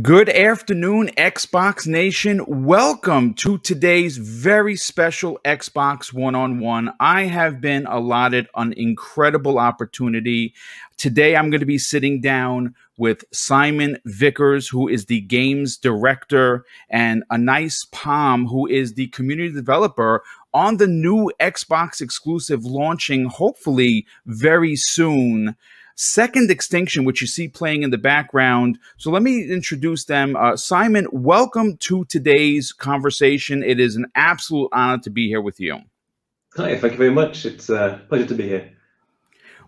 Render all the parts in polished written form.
Good afternoon, Xbox Nation. Welcome to today's very special Xbox One-on-One. I have been allotted an incredible opportunity. Today, I'm going to be sitting down with Simon Vickers, who is the games director, and Anais, who is the community developer on the new Xbox exclusive launching hopefully very soon. Second Extinction, which you see playing in the background. So let me introduce them. Simon, welcome to today's conversation. It is an absolute honor to be here with you. Hi, thank you very much. It's a pleasure to be here.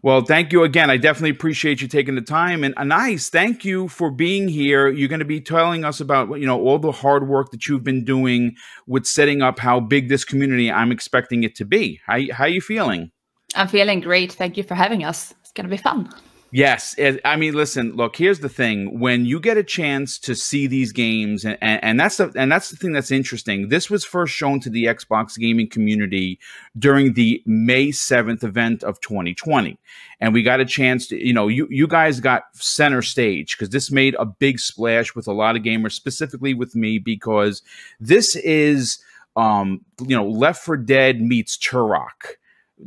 Well, thank you again. I definitely appreciate you taking the time. And Anais, thank you for being here. You're going to be telling us about, all the hard work that you've been doing with setting up how big this community I'm expecting it to be. How are you feeling? I'm feeling great. Thank you for having us. It's going to be fun. Yes. I mean, listen, look, here's the thing. When you get a chance to see these games, and that's the thing that's interesting. This was first shown to the Xbox gaming community during the May 7th event of 2020. And we got a chance to, you guys got center stage because this made a big splash with a lot of gamers, specifically with me, because this is, Left 4 Dead meets Turok.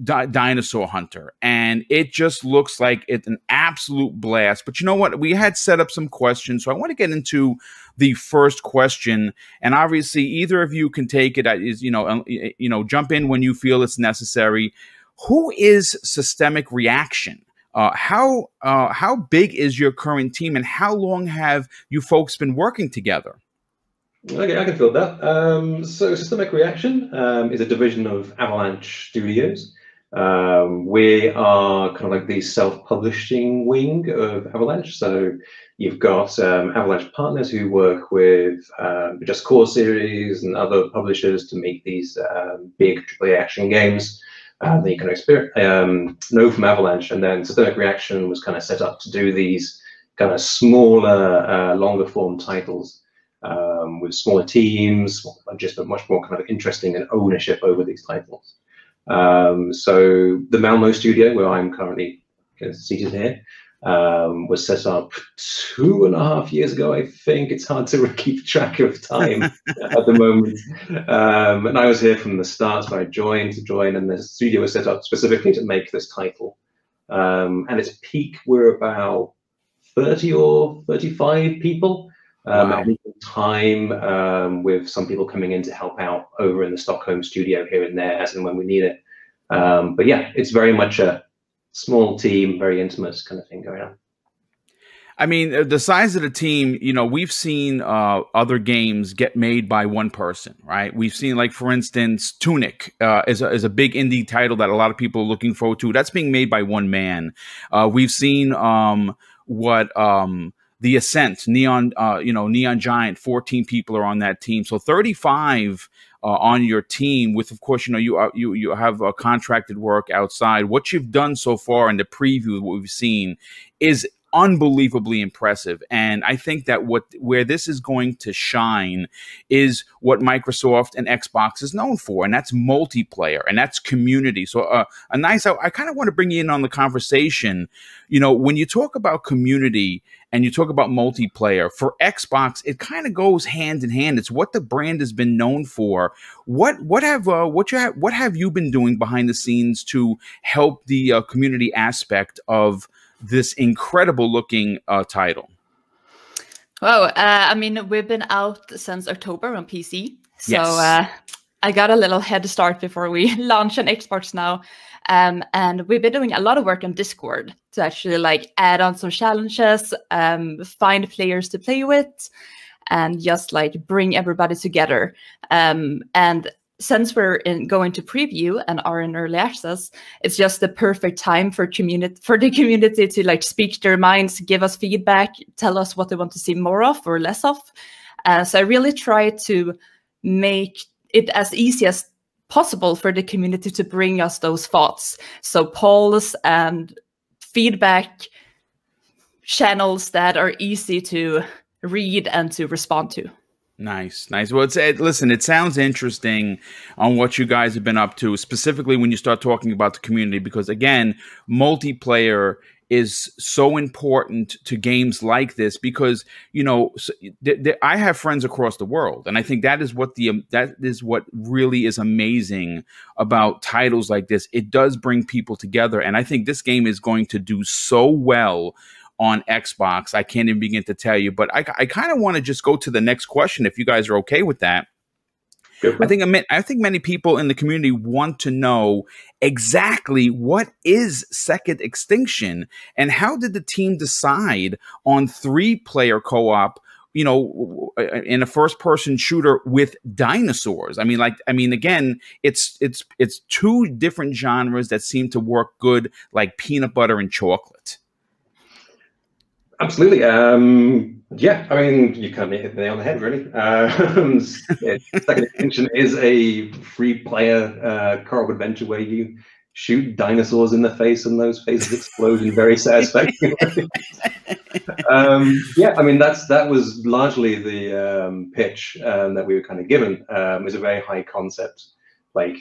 Dinosaur Hunter, and it just looks like it's an absolute blast. But you know what, we had set up some questions, so I want to get into the first question, and obviously either of you can take it. Jump in when you feel it's necessary. Who is Systemic Reaction? How big is your current team, and how long have you folks been working together? Okay, I can fill that. So Systemic Reaction is a division of Avalanche Studios. We are kind of like the self-publishing wing of Avalanche. So you've got Avalanche partners who work with the Just Cause series and other publishers to make these big AAA action games that you can know from Avalanche. And then Systemic Reaction was kind of set up to do these kind of smaller, longer form titles. With smaller teams, just a much more kind of interesting and ownership over these titles. So the Malmo studio, where I'm currently seated here, was set up 2.5 years ago, I think. It's hard to keep track of time at the moment. And I was here from the start, so I joined, and the studio was set up specifically to make this title. And its peak, we're about 30 or 35 people. Wow. At any time, with some people coming in to help out over in the Stockholm studio here and there, as and when we need it. But yeah, it's very much a small team, very intimate kind of thing going on. I mean, the size of the team, we've seen other games get made by one person, right? We've seen, like, for instance, Tunic is a big indie title that a lot of people are looking forward to. That's being made by one man. We've seen The Ascent, Neon Giant, 14 people are on that team. So 35 on your team with, of course, you have contracted work outside. What you've done so far in the preview, what we've seen, is unbelievably impressive. And I think that where this is going to shine is what Microsoft and Xbox is known for, and that's multiplayer, and that's community. So Anais, I kind of want to bring you in on the conversation. When you talk about community and you talk about multiplayer, for Xbox, it kind of goes hand in hand. It's what the brand has been known for. What have you been doing behind the scenes to help the community aspect of this incredible looking title? Well, I mean, we've been out since October on PC. So yes. I got a little head start before we launch on Xbox now. And we've been doing a lot of work on Discord to actually add on some challenges, find players to play with, and just bring everybody together. And since we're going to preview and are in early access, it's just the perfect time for the community to speak their minds, give us feedback, tell us what they want to see more of or less of. So I really try to make it as easy as possible for the community to bring us those thoughts. So polls and feedback channels that are easy to read and to respond to. Nice. Well, listen, it sounds interesting on what you guys have been up to, specifically when you start talking about the community, because again, multiplayer is so important to games like this, because I have friends across the world, and I think that is what really is amazing about titles like this. It does bring people together, and I think this game is going to do so well on Xbox. I can't even begin to tell you, but I kind of want to just go to the next question, if you guys are okay with that. I think many people in the community want to know exactly what is Second Extinction, and how did the team decide on 3-player co-op, in a first-person shooter with dinosaurs? I mean, again, it's 2 different genres that seem to work good, like peanut butter and chocolate. Absolutely. Yeah, I mean, you kind of hit the nail on the head, really. Second Extinction is a 3-player co-op adventure where you shoot dinosaurs in the face, and those faces explode in very satisfactory ways. Yeah, I mean, that was largely the pitch that we were kind of given. It was a very high concept. Like,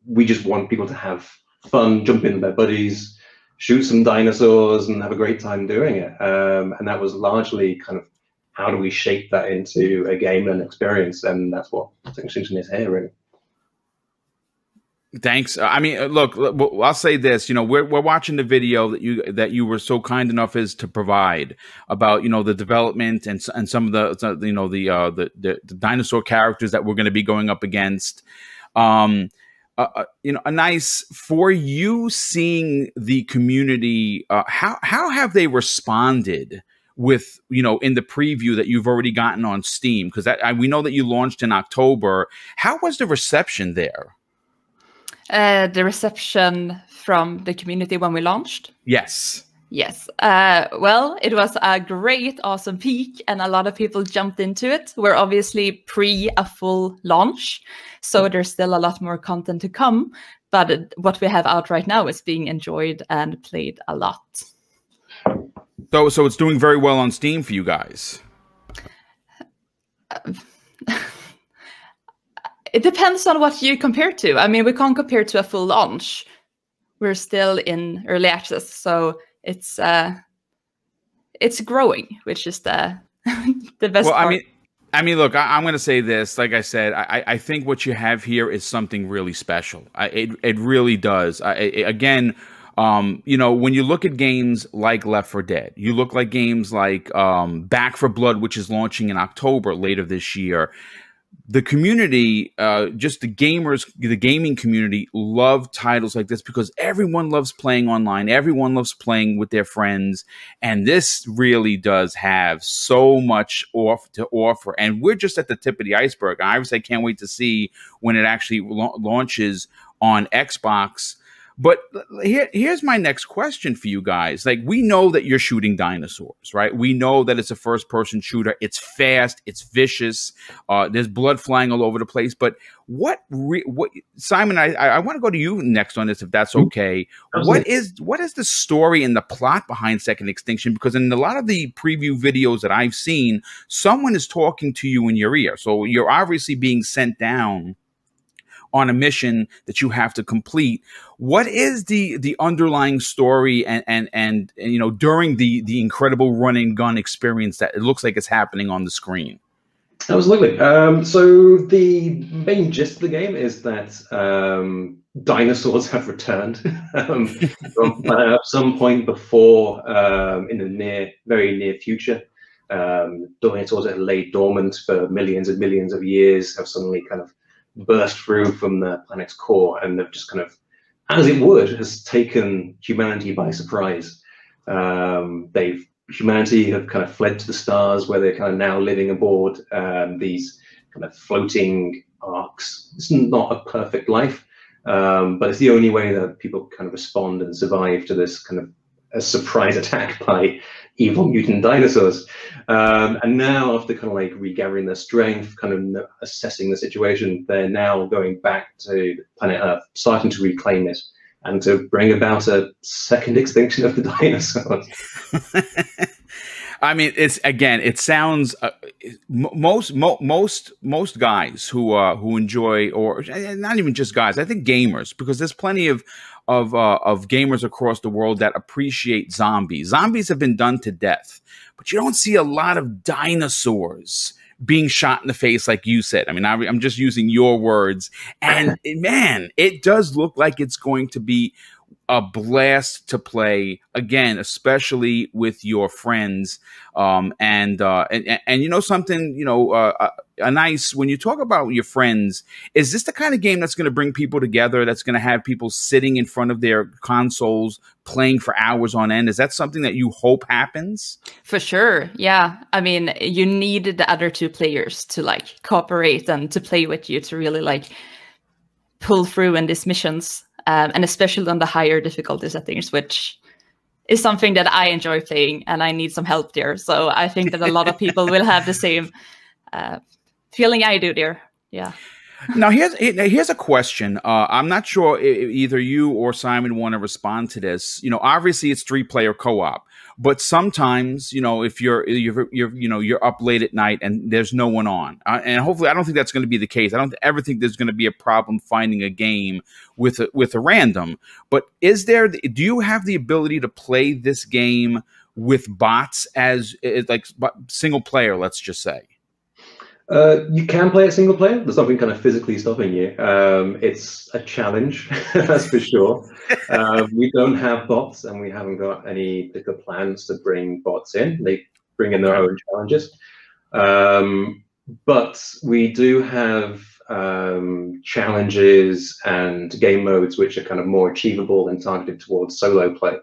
we just want people to have fun, jump in with their buddies, shoot some dinosaurs, and have a great time doing it. And that was largely kind of how do we shape that into a game and experience, and that's what Extinction is here, really. Thanks. I mean, look, I'll say this. We're watching the video that you were so kind enough as to provide about the development and some of the dinosaur characters that we're going to be going up against. Anais, for you seeing the community, how have they responded with in the preview that you've already gotten on Steam? Because we know that you launched in October. How was the reception there? The reception from the community when we launched? Yes. Yes. Well, it was a great, awesome peak, and a lot of people jumped into it. We're obviously pre a full launch, so there's still a lot more content to come. But what we have out right now is being enjoyed and played a lot. So it's doing very well on Steam for you guys. It depends on what you compare to. I mean, we can't compare to a full launch. We're still in early access, so it's growing, which is the best part. I mean, look, I'm going to say this. Like I said, I think what you have here is something really special. It really does. Again, when you look at games like Left 4 Dead, you look like games like Back 4 Blood, which is launching in October later this year. The community, just the gaming community, love titles like this because everyone loves playing online. Everyone loves playing with their friends. And this really does have so much to offer. And we're just at the tip of the iceberg. I obviously can't wait to see when it actually launches on Xbox. But here's my next question for you guys. Like, we know that you're shooting dinosaurs, right? We know that it's a first-person shooter. It's fast. It's vicious. There's blood flying all over the place. But what Simon, I want to go to you next on this, if that's okay. Absolutely. What is the story and the plot behind Second Extinction? Because in a lot of the preview videos that I've seen, someone is talking to you in your ear. So you're obviously being sent down on a mission that you have to complete. What is the underlying story and during the incredible run and gun experience that it looks like it's happening on the screen? Absolutely. So the main gist of the game is that dinosaurs have returned from at some point before in the very near future. Dinosaurs that lay dormant for millions and millions of years have suddenly kind of burst through from the planet's core, and they've just kind of, as it would, has taken humanity by surprise. Humanity have kind of fled to the stars, where they're kind of now living aboard these kind of floating arcs. It's not a perfect life, but it's the only way that people kind of respond and survive to this kind of a surprise attack by evil mutant dinosaurs. And now, after kind of like regathering their strength, kind of assessing the situation, they're now going back to planet Earth, starting to reclaim it, and to bring about a second extinction of the dinosaurs. I mean, it sounds most guys who enjoy, or not even just guys, I think gamers, because there's plenty of of gamers across the world that appreciate zombies. Zombies have been done to death, but you don't see a lot of dinosaurs being shot in the face, like you said. I mean, I'm just using your words, and man, it does look like it's going to be a blast to play again, especially with your friends. And you know something, Anais, when you talk about your friends, is this the kind of game that's going to bring people together? That's going to have people sitting in front of their consoles playing for hours on end? Is that something that you hope happens? For sure, yeah. I mean, you need the other two players to like cooperate and to play with you to really like pull through in these missions. And especially on the higher difficulty settings, which is something that I enjoy playing, and I need some help there. So I think that a lot of people will have the same feeling I do there. Yeah. Now, here's a question. I'm not sure if either you or Simon want to respond to this. Obviously it's 3-player co-op, but sometimes, if you're up late at night and there's no one on, and hopefully I don't think that's going to be the case. I don't ever think there's going to be a problem finding a game with a random. But do you have the ability to play this game with bots as like single player? Let's just say. You can play a single player. There's nothing kind of physically stopping you. It's a challenge, that's for sure. We don't have bots, and we haven't got any particular plans to bring bots in. They bring in their own challenges. But we do have challenges and game modes which are kind of more achievable and targeted towards solo play.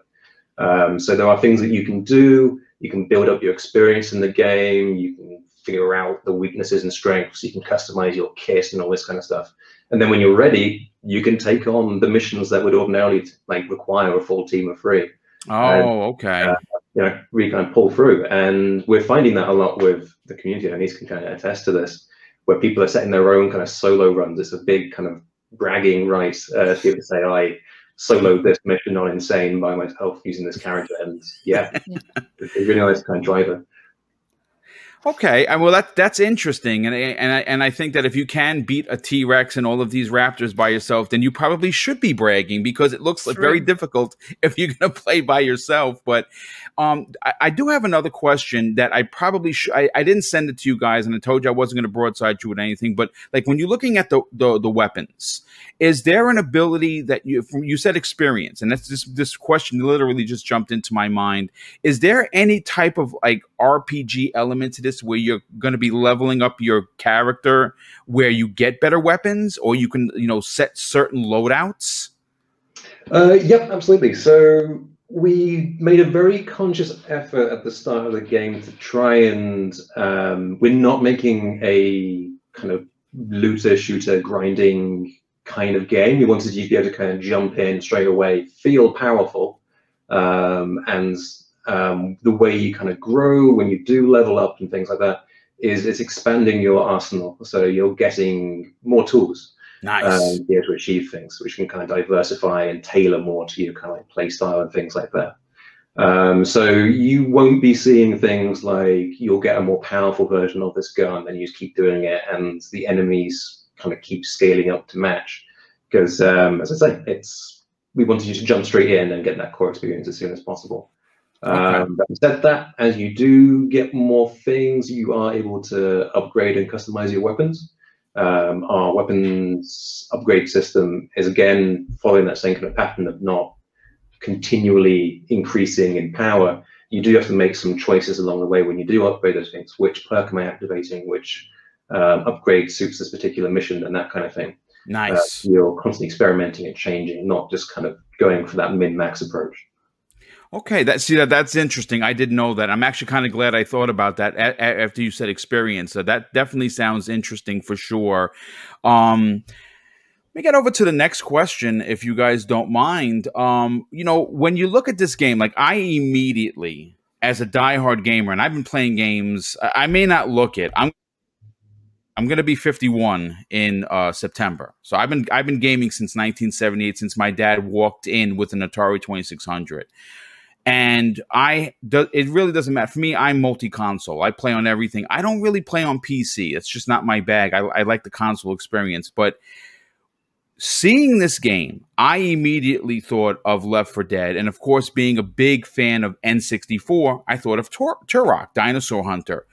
So there are things that you can do. You can build up your experience in the game. You can figure out the weaknesses and strengths. You can customize your kit and all this kind of stuff. And then when you're ready, you can take on the missions that would ordinarily require a full team of 3. Okay. Really kind of pull through. And we're finding that a lot with the community. And Anais can kind of attest to this, where people are setting their own kind of solo runs. It's a big kind of bragging right to be able to say, I soloed this mission on Insane by myself using this character. And it's a really nice kind of driver. Okay, well that's interesting, and I think that if you can beat a T-Rex and all of these raptors by yourself, then you probably should be bragging, because it looks like very difficult if you're going to play by yourself. But I do have another question that I probably I didn't send it to you guys, and I told you I wasn't going to broadside you with anything. But like when you're looking at the weapons, is there an ability that you said experience, and that's this question literally just jumped into my mind. Is there any type of like RPG element to this, where you're going to be leveling up your character, where you get better weapons, or you can, set certain loadouts? Yep, absolutely. So we made a very conscious effort at the start of the game to try and we're not making a kind of looter shooter grinding kind of game. We wanted you to be able to kind of jump in straight away, feel powerful, and the way you kind of grow when you do level up and things like that is it's expanding your arsenal. So you're getting more tools to be able to achieve things, which can kind of diversify and tailor more to your kind of play style and things like that. So you won't be seeing things like you'll get a more powerful version of this gun and you just keep doing it, and the enemies kind of keep scaling up to match. Because as I say, we wanted you to jump straight in and get that core experience as soon as possible. But instead that, as you do get more things, you are able to upgrade and customize your weapons. Our weapons upgrade system is again following that same kind of pattern of not continually increasing in power. You do have to make some choices along the way when you do upgrade those things. Which perk am I activating? Which upgrade suits this particular mission, and that kind of thing. Nice. You're constantly experimenting and changing, not just kind of going for that min-max approach. Okay, that's interesting. I didn't know that. I'm actually kind of glad I thought about that after you said experience. So that definitely sounds interesting for sure. Let me get over to the next question, if you guys don't mind. When you look at this game, like I immediately, as a diehard gamer, and I've been playing games, I may not look it. I'm going to be 51 in September. So I've been gaming since 1978, since my dad walked in with an Atari 2600. And it really doesn't matter. For me, I'm multi-console. I play on everything. I don't really play on PC. It's just not my bag. I like the console experience. But seeing this game, I immediately thought of Left 4 Dead. And of course, being a big fan of N64, I thought of Turok, Dinosaur Hunter.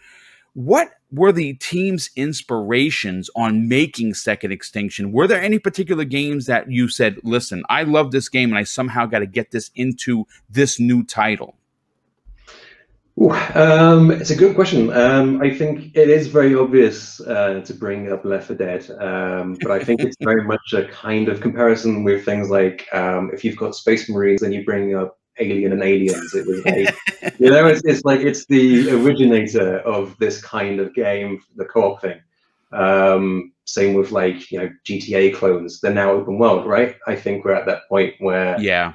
What were the team's inspirations on making Second Extinction? Were there any particular games that you said, listen, I love this game and I somehow got to get this into this new title? Ooh, it's a good question. I think it is very obvious to bring up Left 4 Dead, but I think it's very much a kind of comparison with things like if you've got Space Marines and you bring up Alien and Aliens. It was like, you know, it's like it's the originator of this kind of game, the co-op thing. Same with like, you know, GTA clones. They're now open world, right? I think we're at that point where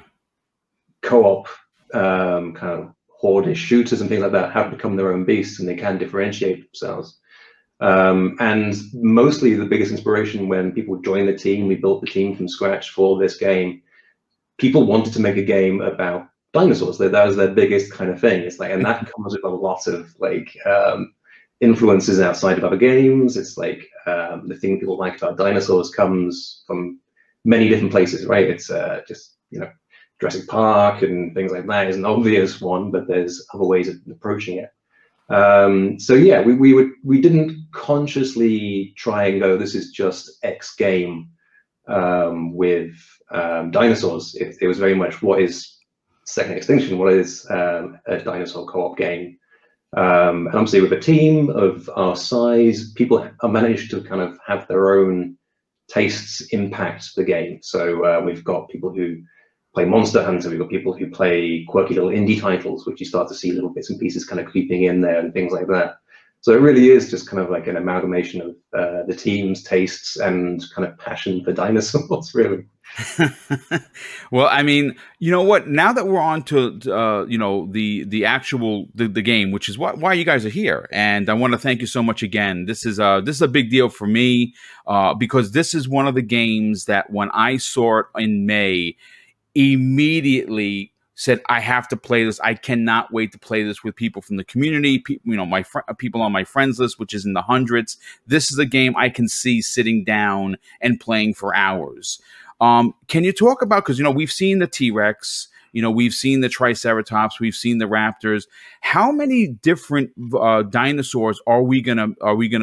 co-op kind of horde shooters and things like that have become their own beasts and they can differentiate themselves. And mostly the biggest inspiration when people joined the team, we built the team from scratch for this game. People wanted to make a game about dinosaurs. That was their biggest kind of thing. It's like, and that comes with a lot of like influences outside of other games. It's like the thing people like about dinosaurs comes from many different places, right? It's just, you know, Jurassic Park and things like that is an obvious one, but there's other ways of approaching it. So yeah, we didn't consciously try and go, this is just X game with dinosaurs. It was very much, what is Second Extinction? What is a dinosaur co-op game? And obviously with a team of our size, people are managed to kind of have their own tastes impact the game. So we've got people who play Monster Hunter, we've got people who play quirky little indie titles, which you start to see little bits and pieces kind of creeping in there and things like that. So it really is just kind of like an amalgamation of the team's tastes and kind of passion for dinosaurs, really. Well, I mean, you know what? Now that we're on to you know, the actual the game, which is why you guys are here, and I want to thank you so much again. This is a big deal for me because this is one of the games that when I saw it in May, immediately said, I have to play this. I cannot wait to play this with people from the community, you know, my people on my friends list, which is in the hundreds. This is a game I can see sitting down and playing for hours. Can you talk about, because, you know, we've seen the T-Rex, you know, we've seen the Triceratops, we've seen the Raptors. How many different dinosaurs are we gonna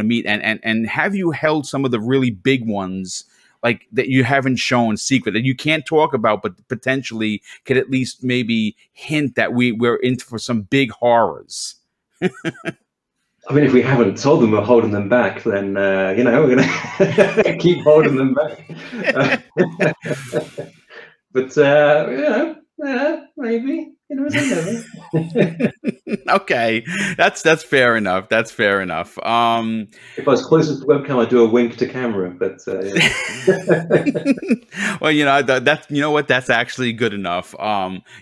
meet? And have you held some of the really big ones, like that you haven't shown secret, that you can't talk about, but potentially could at least maybe hint that we're in for some big horrors? I mean, if we haven't told them we're holding them back, then, you know, we're going to keep holding them back. But, yeah, maybe. You know, never. Okay, that's fair enough. That's fair enough. If I was closest to the webcam, I'd do a wink to camera, but yeah. Well, you know, that's, you know what, that's actually good enough.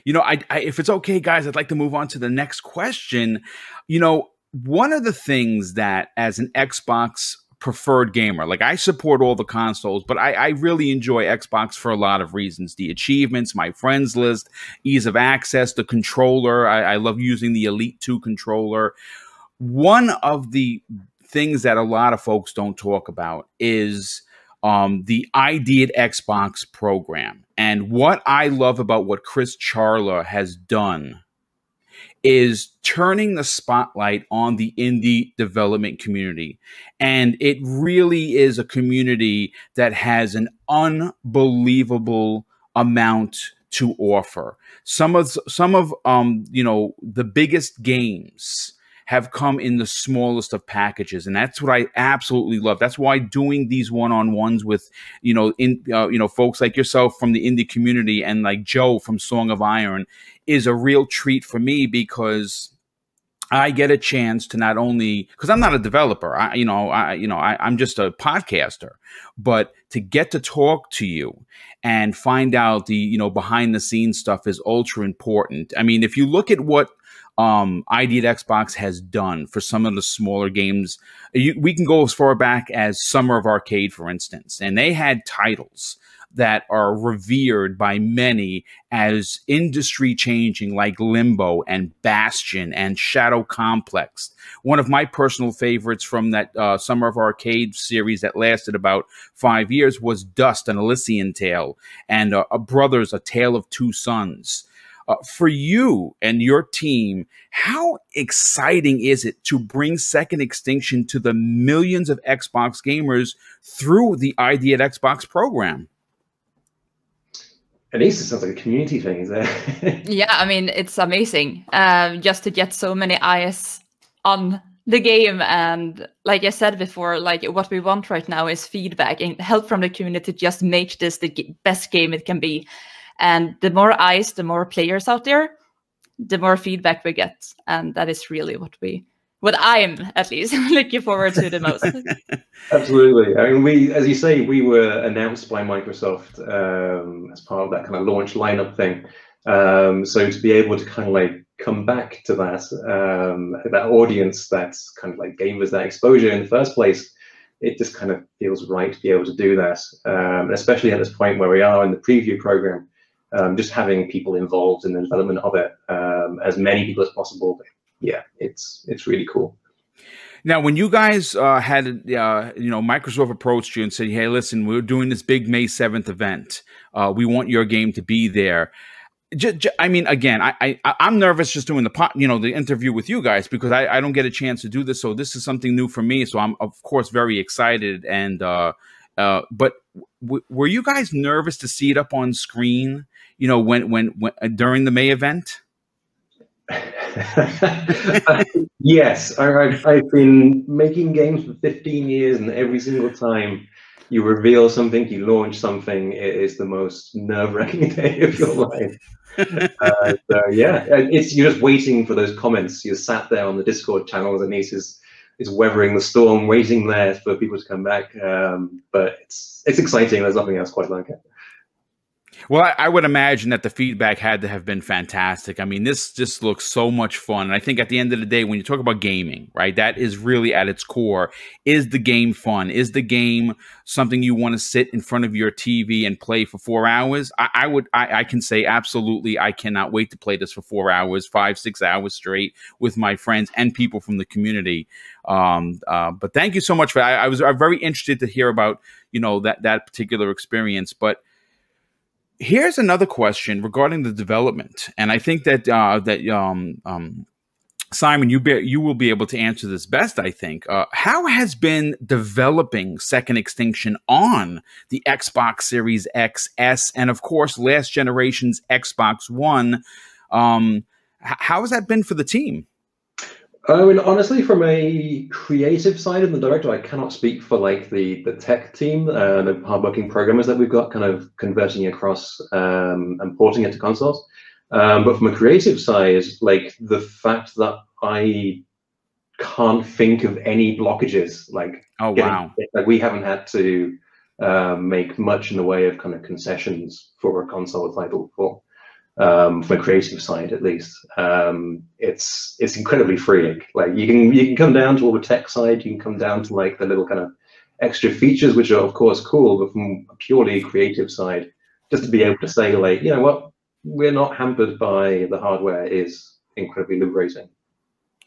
You know, I if it's okay, guys, I'd like to move on to the next question. You know, one of the things that, as an Xbox preferred gamer, like, I support all the consoles, but I really enjoy Xbox for a lot of reasons: the achievements, my friends list, ease of access, the controller. I love using the Elite 2 controller. One of the things that a lot of folks don't talk about is the ID at Xbox program. And what I love about what Chris Charla has done is turning the spotlight on the indie development community. And it really is a community that has an unbelievable amount to offer. Some of you know, the biggest games have come in the smallest of packages, and that's what I absolutely love. That's why doing these one-on-ones with, you know, folks like yourself from the indie community and like Joe from Song of Iron is a real treat for me, because I get a chance to not only, because I'm not a developer, I'm just a podcaster, but to get to talk to you and find out the, you know, behind the scenes stuff is ultra important. I mean, if you look at what ID at Xbox has done for some of the smaller games, we can go as far back as Summer of Arcade, for instance, and they had titles that are revered by many as industry changing, like Limbo and Bastion and Shadow Complex. One of my personal favorites from that Summer of Arcade series that lasted about 5 years was Dust, an Elysian Tale, and A Brothers, A Tale of Two Sons. For you and your team, how exciting is it to bring Second Extinction to the millions of Xbox gamers through the ID at Xbox program? Anais, it sounds like a community thing, is there? Yeah, I mean, it's amazing just to get so many eyes on the game. And like I said before, like what we want right now is feedback and help from the community to just make this the best game it can be. And the more eyes, the more players out there, the more feedback we get. And that is really what I'm at least looking forward to the most. Absolutely. I mean, as you say, we were announced by Microsoft as part of that kind of launch lineup thing. So to be able to kind of like come back to that audience that's kind of like gave us that exposure in the first place, it just kind of feels right to be able to do that, especially at this point where we are in the preview program. Just having people involved in the development of it, as many people as possible. Yeah, it's really cool. Now, when you guys had, Microsoft approached you and said, "Hey, listen, we're doing this big May 7th event. We want your game to be there." I mean, again, I'm nervous just doing the interview with you guys because I don't get a chance to do this. So this is something new for me. So I'm of course very excited. And but were you guys nervous to see it up on screen? When during the May event? Yes, I've been making games for 15 years, and every single time you reveal something, you launch something, it is the most nerve-wracking day of your life. So yeah, you're just waiting for those comments. You're sat there on the Discord channel, and Anais is weathering the storm, waiting there for people to come back. But it's exciting. There's nothing else quite like it. Well, I would imagine that the feedback had to have been fantastic. I mean, this just looks so much fun. And I think at the end of the day, when you talk about gaming, right, that is really at its core. Is the game fun? Is the game something you want to sit in front of your TV and play for 4 hours? I can say absolutely. I cannot wait to play this for 4 hours, 5, 6 hours straight with my friends and people from the community. But thank you so much for that. I'm very interested to hear about, that particular experience. But here's another question regarding the development, and I think that Simon, you will be able to answer this best. I think. How has been developing Second Extinction on the Xbox Series X, S, and of course last generation's Xbox One? How has that been for the team? I mean, honestly, from a creative side of the director, I cannot speak for like the tech team, the hardworking programmers that we've got kind of converting across and porting it to consoles. But from a creative side, like the fact that I can't think of any blockages, like wow, like we haven't had to make much in the way of kind of concessions for a console title before. From a creative side, at least, it's incredibly freeing. Like you can come down to all the tech side, you can come down to like the little kind of extra features, which are of course cool, but from a purely creative side, just to be able to say like, you know what, we're not hampered by the hardware is incredibly liberating.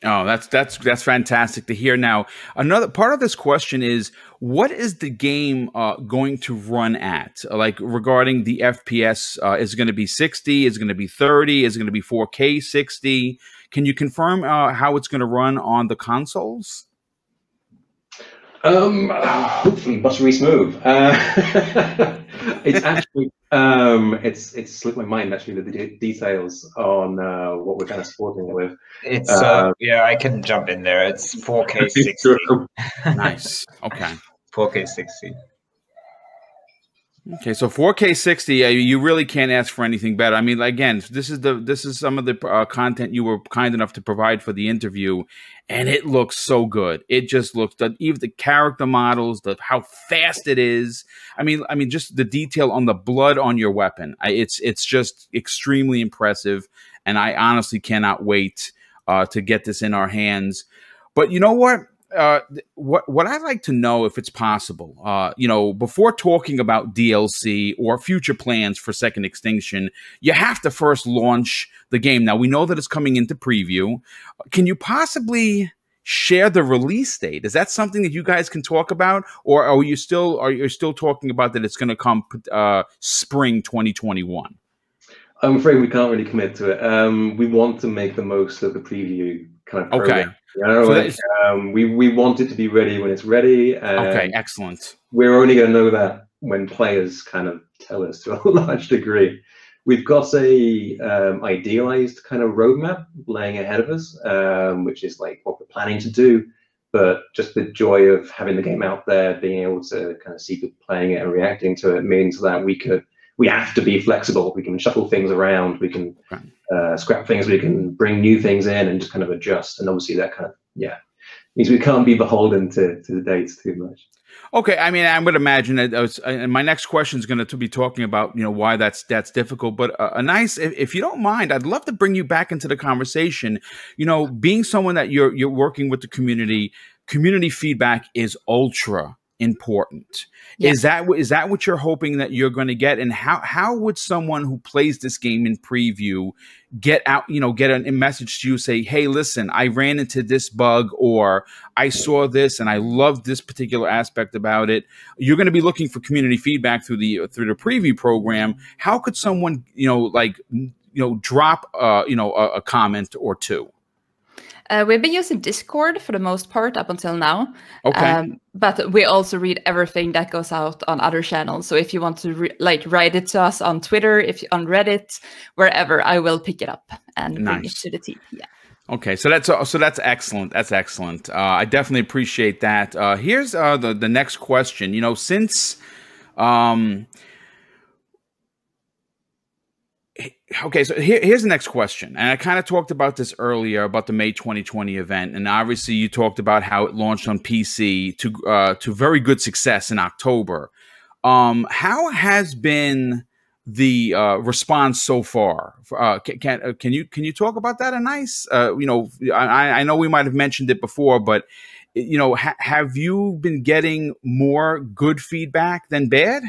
Oh, that's fantastic to hear. Now, another part of this question is, what is the game going to run at? Like regarding the FPS, is it going to be 60? Is it going to be 30? Is it going to be 4K 60? Can you confirm how it's going to run on the consoles? Hopefully buttery smooth. It's actually it's slipped my mind actually the details on what we're kind of sporting it with. It's yeah, I can jump in there. It's 4K 60. Nice. Okay. 4K 60. Okay, so 4K 60, you really can't ask for anything better. I mean, again, this is some of the content you were kind enough to provide for the interview, and it looks so good. It just looks, even the character models, how fast it is. I mean, just the detail on the blood on your weapon. It's just extremely impressive, and I honestly cannot wait to get this in our hands. But you know what? what I'd like to know, if it's possible, before talking about DLC or future plans for Second Extinction, you have to first launch the game. Now, we know that it's coming into preview. Can you possibly share the release date? Is that something that you guys can talk about, or are you still talking about that it's going to come spring 2021? I'm afraid we can't really commit to it. We want to make the most of the preview kind of program. Okay. You know, So we want it to be ready when it's ready. Okay, excellent. We're only going to know that when players kind of tell us to a large degree. We've got a idealized kind of roadmap laying ahead of us, which is like what we're planning to do. But just the joy of having the game out there, being able to kind of see people playing it and reacting to it, means that we have to be flexible. We can shuffle things around. We can scrap things. We can bring new things in and just kind of adjust. And obviously that kind of, means we can't be beholden to the dates too much. Okay, I mean, I would imagine that and my next question is going to be talking about, why that's difficult. But Anais, if you don't mind, I'd love to bring you back into the conversation. Being someone that you're working with the community feedback is ultra important. Yeah. Is that what you're hoping that you're going to get? And how would someone who plays this game in preview get a message to you, say, hey, listen, I ran into this bug, or I saw this and I loved this particular aspect about it? You're going to be looking for community feedback through the preview program. How could someone drop a comment or two? We've been using Discord for the most part up until now. Okay. But we also read everything that goes out on other channels. So if you want to write it to us on Twitter, on Reddit, wherever, I will pick it up and bring it to the team. Yeah. Okay, so that's excellent. That's excellent. I definitely appreciate that. Here's the next question. Since okay, so here's the next question. And I kind of talked about this earlier about the May 2020 event. And obviously you talked about how it launched on PC to very good success in October. How has been the response so far? Can you talk about that, Anais? I know we might have mentioned it before, but have you been getting more good feedback than bad?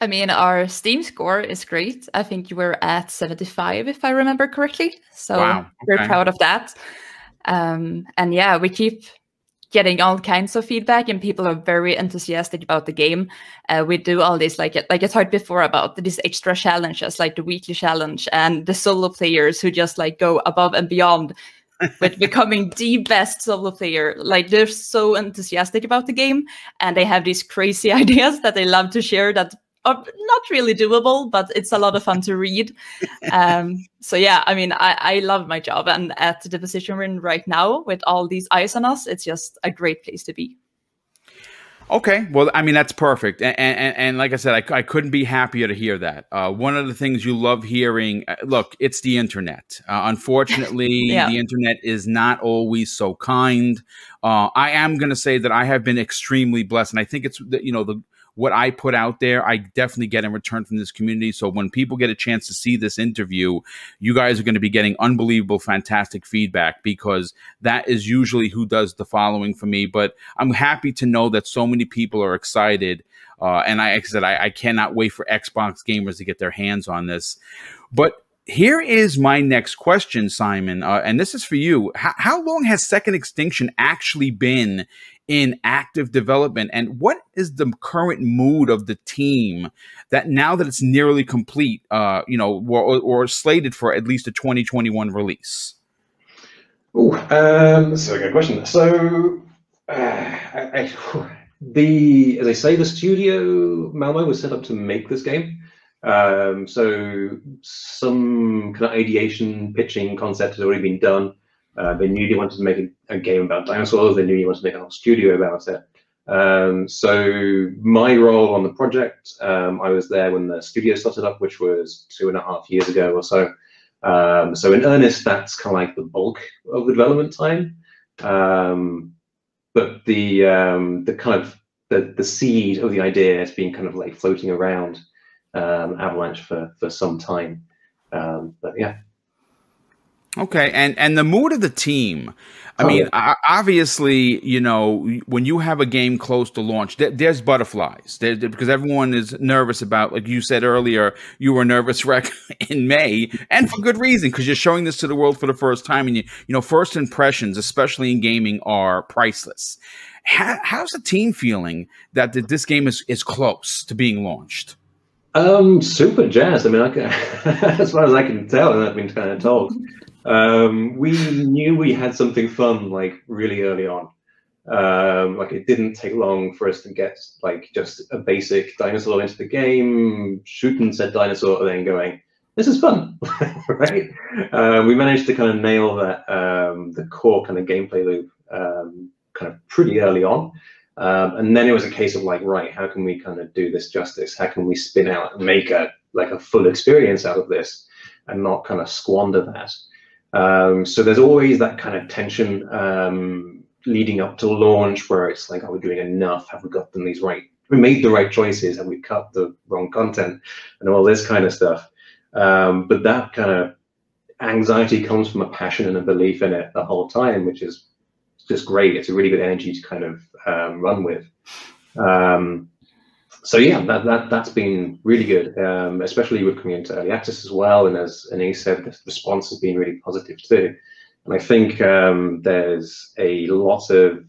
I mean, our Steam score is great. I think you were at 75, if I remember correctly. So wow. We're proud of that. And yeah, we keep getting all kinds of feedback, and people are very enthusiastic about the game. We do all this, like I talked before about these extra challenges, like the weekly challenge, and the solo players who just go above and beyond with becoming the best solo player. They're so enthusiastic about the game, and they have these crazy ideas that they love to share that are not really doable, but it's a lot of fun to read. So yeah, I mean, I love my job, and at the position we're in right now with all these eyes on us, it's just a great place to be. Okay, well, I mean, that's perfect. And like I said, I couldn't be happier to hear that. One of the things you love hearing, look, it's the internet. Unfortunately, yeah. The internet is not always so kind. I am going to say that I have been extremely blessed, and I think it's, what I put out there, I definitely get in return from this community. So when people get a chance to see this interview, you guys are going to be getting unbelievable, fantastic feedback, because that is usually who does the following for me. But I'm happy to know that so many people are excited. And like I said, I cannot wait for Xbox gamers to get their hands on this. But here is my next question, Simon, and this is for you. How long has Second Extinction actually been in active development, and what is the current mood of the team that now that it's nearly complete, or slated for at least a 2021 release? Oh, that's a good question. So, as I say, the studio Malmo was set up to make this game. So some kind of ideation, pitching concept has already been done. They knew they wanted to make a game about dinosaurs. They knew they wanted to make a whole studio about it. So my role on the project, I was there when the studio started up, which was 2.5 years ago or so. So in earnest, that's kind of like the bulk of the development time. But the kind of the seed of the idea has been kind of like floating around Avalanche for some time. But yeah. Okay, and the mood of the team. I mean, obviously, you know, when you have a game close to launch, there's butterflies because everyone is nervous about, like you said earlier, you were nervous wreck in May, and for good reason, because you're showing this to the world for the first time, and you know, first impressions, especially in gaming, are priceless. How's the team feeling that this game is close to being launched? Super jazzed. I mean, as far as I can tell, and I've been kind of told, we knew we had something fun like really early on. Like it didn't take long for us to get like just a basic dinosaur into the game, shooting said dinosaur, and then going, this is fun, right? We managed to kind of nail that the core kind of gameplay loop kind of pretty early on. And then it was a case of like, right, how can we kind of do this justice? How can we spin out and make a full experience out of this and not kind of squander that? So there's always that kind of tension leading up to launch where it's like, are we doing enough? Have we got them these right? We made the right choices? Have we cut the wrong content? And all this kind of stuff. But that kind of anxiety comes from a passion and a belief in it the whole time, which is just great. It's a really good energy to kind of run with. So yeah, that's been really good, especially with coming into early access as well. And as Anais said, the response has been really positive too. And I think there's a lot of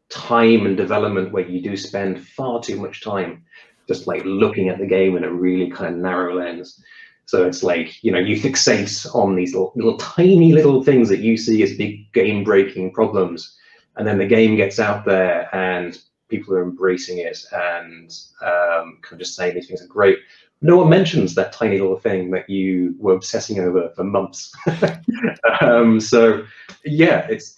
time and development where you do spend far too much time just like looking at the game in a really kind of narrow lens. So it's like, you know, you fixate on these little tiny little things that you see as big game-breaking problems, and then the game gets out there and people are embracing it and kind of just saying these things are great. No one mentions that tiny little thing that you were obsessing over for months. So yeah, it's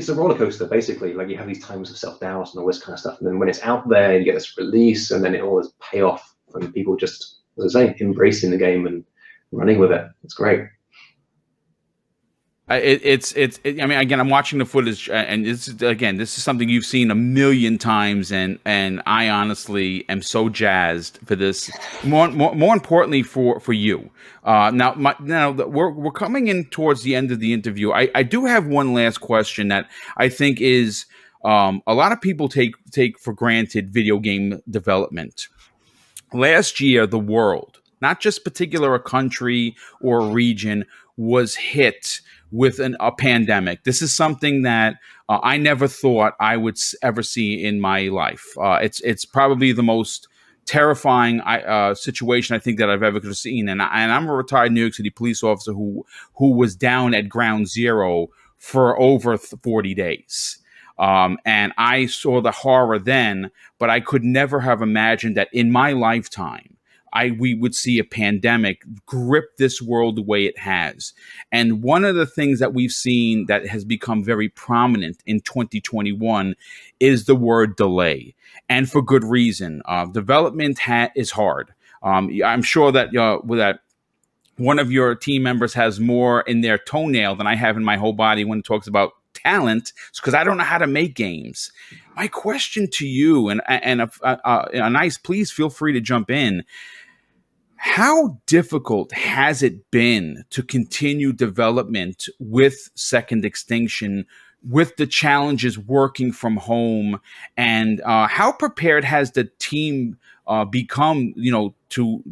a roller coaster basically. Like you have these times of self-doubt and all this kind of stuff, and then when it's out there, you get this release, and then it always pay off when people just, as I say, embracing the game and running with it. It's great. I mean, again, I'm watching the footage, and this is something you've seen a million times, and I honestly am so jazzed for this. More importantly, for you. Now we're coming in towards the end of the interview. I do have one last question that I think is a lot of people take for granted video game development. Last year, the world, not just particular a country or a region, was hit with a pandemic. This is something that I never thought I would ever see in my life. It's probably the most terrifying situation I think that I've ever seen. And I'm a retired New York City police officer who was down at ground zero for over 40 days. And I saw the horror then, but I could never have imagined that in my lifetime, we would see a pandemic grip this world the way it has. And one of the things that we've seen that has become very prominent in 2021 is the word delay. And for good reason. Development is hard. I'm sure that that one of your team members has more in their toenail than I have in my whole body when it talks about talent, because I don't know how to make games. My question to you, and Anais, please feel free to jump in. How difficult has it been to continue development with Second Extinction, with the challenges working from home, and how prepared has the team become, you know, to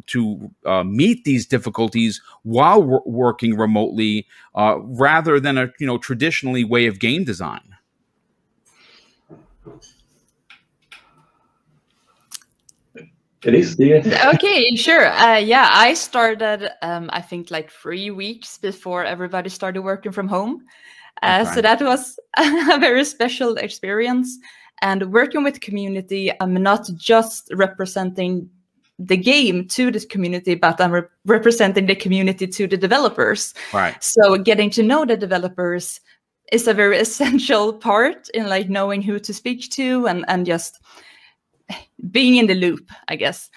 meet these difficulties while working remotely, rather than a traditionally way of game design? Anais, yeah. Okay, sure. Yeah, I started, I think, like 3 weeks before everybody started working from home. Okay. So that was a very special experience. And working with community, I'm not just representing the game to this community, but I'm representing the community to the developers. Right. So getting to know the developers is a very essential part in like knowing who to speak to and just being in the loop, I guess.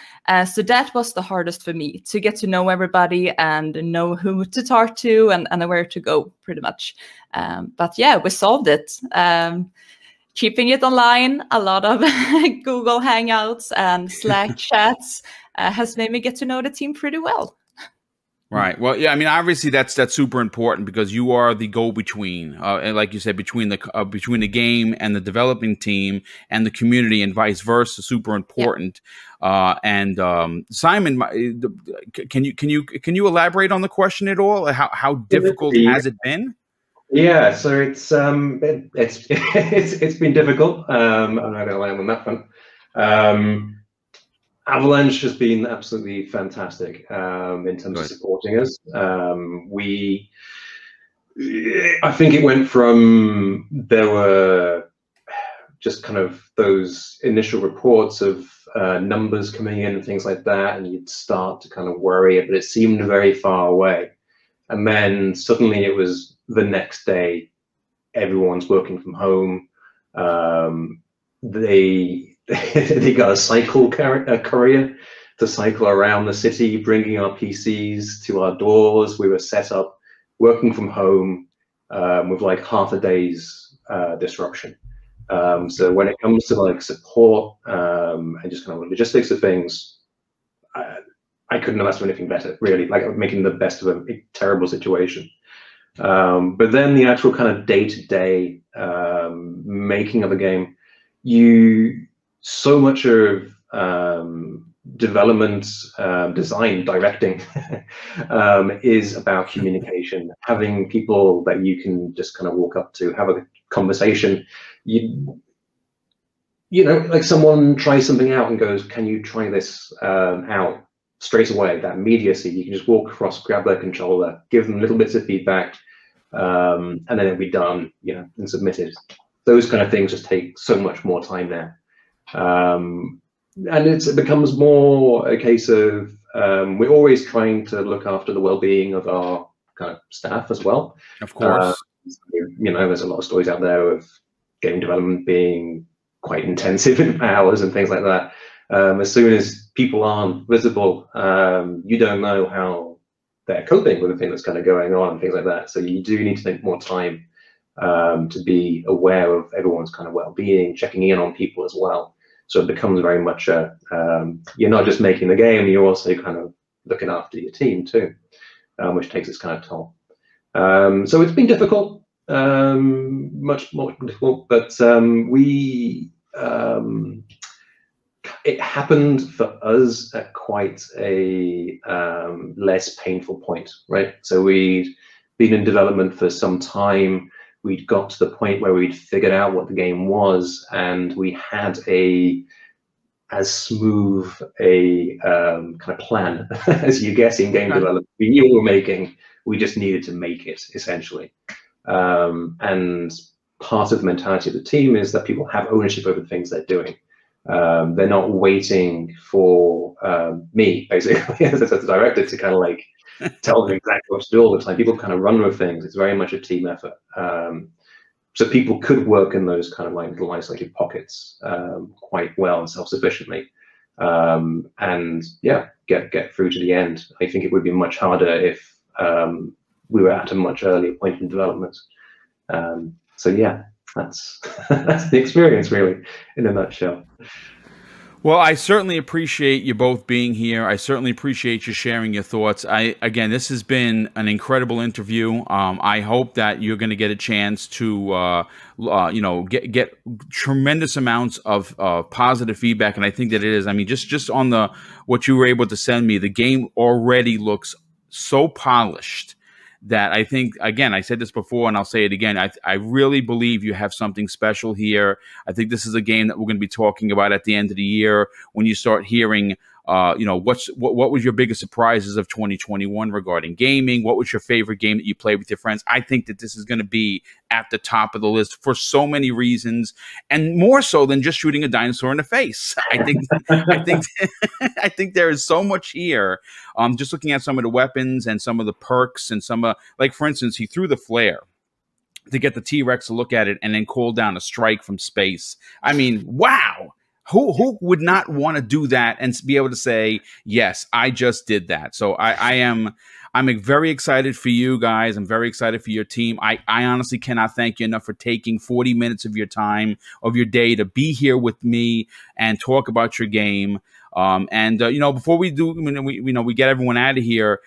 So that was the hardest for me, to get to know everybody and know who to talk to and where to go, pretty much. But yeah, we solved it. Keeping it online, a lot of Google Hangouts and Slack chats has made me get to know the team pretty well. Right. Well, yeah. I mean, obviously, that's super important because you are the go-between, and like you said, between the game and the developing team and the community, and vice versa. Super important. Simon, can you elaborate on the question at all? How difficult has it been? Yeah, so it's been difficult. I'm not gonna lie on that front. Avalanche has been absolutely fantastic in terms of supporting us. I think it went from, there were just kind of those initial reports of numbers coming in and things like that, and you'd start to kind of worry, but it seemed very far away. And then suddenly it was the next day, everyone's working from home. They got a cycle courier to cycle around the city, bringing our PCs to our doors. We were set up working from home with like half a day's disruption. So when it comes to like support and just kind of logistics of things, I couldn't have asked for anything better, really. Like, making the best of a terrible situation. But then the actual kind of day-to-day making of a game, so much of development, design, directing is about communication, having people that you can just kind of walk up to, have a conversation. You know, like someone tries something out and goes, "Can you try this out?" Straight away, that immediacy, you can just walk across, grab their controller, give them little bits of feedback, and then it'll be done, you know, and submitted. Those kind of things just take so much more time now. And it becomes more a case of we're always trying to look after the well-being of our kind of staff as well. Of course. You know, there's a lot of stories out there of game development being quite intensive in hours and things like that. As soon as people aren't visible, you don't know how they're coping with the thing that's kind of going on and things like that. So you do need to take more time to be aware of everyone's kind of well-being, checking in on people as well. So it becomes very much a, you're not just making the game, you're also kind of looking after your team too, which takes its kind of toll. So it's been difficult, much more difficult, but it happened for us at quite a less painful point, right? So we'd been in development for some time. We'd got to the point where we'd figured out what the game was, and we had as smooth a kind of plan as you get in game development. We knew what we were making. We just needed to make it, essentially. And part of the mentality of the team is that people have ownership over the things they're doing. They're not waiting for me, basically, as a director, to kind of like tell them exactly what to do all the time. People kind of run with things. It's very much a team effort. So people could work in those kind of like little isolated pockets quite well and self-sufficiently, and yeah, get through to the end. I think it would be much harder if we were at a much earlier point in development. So yeah, that's that's the experience, really, in a nutshell. Well, I certainly appreciate you both being here. I certainly appreciate you sharing your thoughts. Again, this has been an incredible interview. I hope that you're going to get a chance to, you know, get tremendous amounts of positive feedback, and I think that it is. I mean, just on what you were able to send me, the game already looks so polished that I think, again, I said this before and I'll say it again, I really believe you have something special here. I think this is a game that we're going to be talking about at the end of the year when you start hearing, you know, what was your biggest surprises of 2021 regarding gaming? What was your favorite game that you played with your friends? I think that this is going to be at the top of the list for so many reasons, and more so than just shooting a dinosaur in the face. I think there is so much here. Just looking at some of the weapons and some of the perks and some like, for instance, he threw the flare to get the T-Rex to look at it and then call down a strike from space. I mean, wow. Who would not want to do that and be able to say, yes, I just did that? So I'm very excited for you guys. I'm very excited for your team. I honestly cannot thank you enough for taking 40 minutes of your time, of your day, to be here with me and talk about your game. Before we do, we get everyone out of here.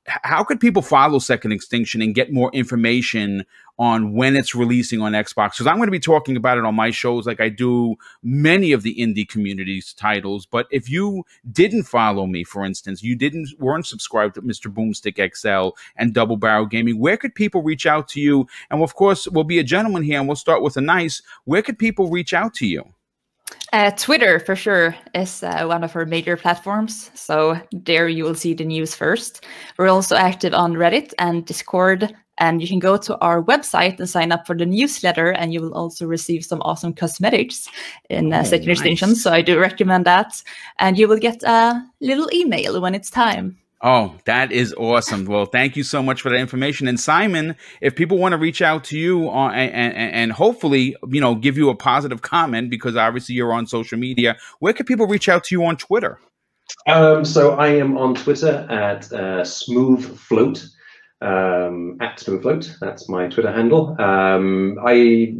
How could people follow Second Extinction and get more information on when it's releasing on Xbox? Because I'm going to be talking about it on my shows, like I do many of the indie community's titles. But if you didn't follow me, for instance, weren't subscribed to Mr. Boomstick XL and Double Barrel Gaming, where could people reach out to you? And of course, we'll be a gentleman here, and we'll start with Anais. Where could people reach out to you? Twitter, for sure, is one of our major platforms. So there you will see the news first. We're also active on Reddit and Discord. And you can go to our website and sign up for the newsletter. And you will also receive some awesome cosmetics in Second Extinction. So I do recommend that. And you will get a little email when it's time. Oh, that is awesome. Well, thank you so much for that information. And Simon, if people want to reach out to you and hopefully, give you a positive comment, because obviously you're on social media, where can people reach out to you on Twitter? So I am on Twitter at SmoothFloat, at SmoothFloat. That's my Twitter handle. I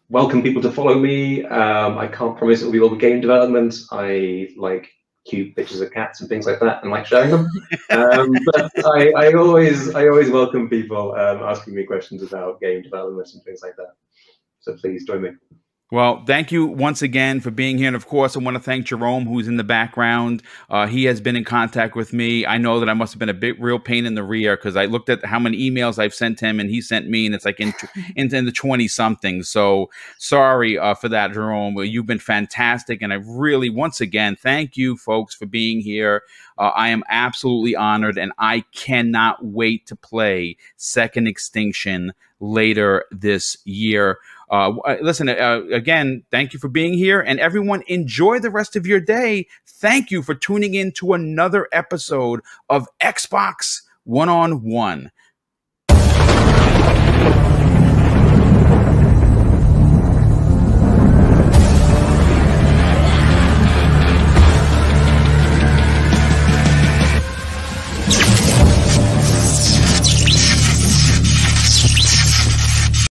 welcome people to follow me. I can't promise it will be all game development. I like cute pictures of cats and things like that, and like showing them. But I always welcome people asking me questions about game development and things like that. So please join me. Well, thank you once again for being here. And of course, I want to thank Jerome, who's in the background. He has been in contact with me. I know that I must have been a real pain in the rear, because I looked at how many emails I've sent him and he sent me, and it's like in the 20 something. So sorry for that, Jerome. Well, you've been fantastic. And I really, once again, thank you folks for being here. I am absolutely honored, and I cannot wait to play Second Extinction later this year. Listen, again, thank you for being here, and everyone, enjoy the rest of your day. Thank you for tuning in to another episode of Xbox One-on-One.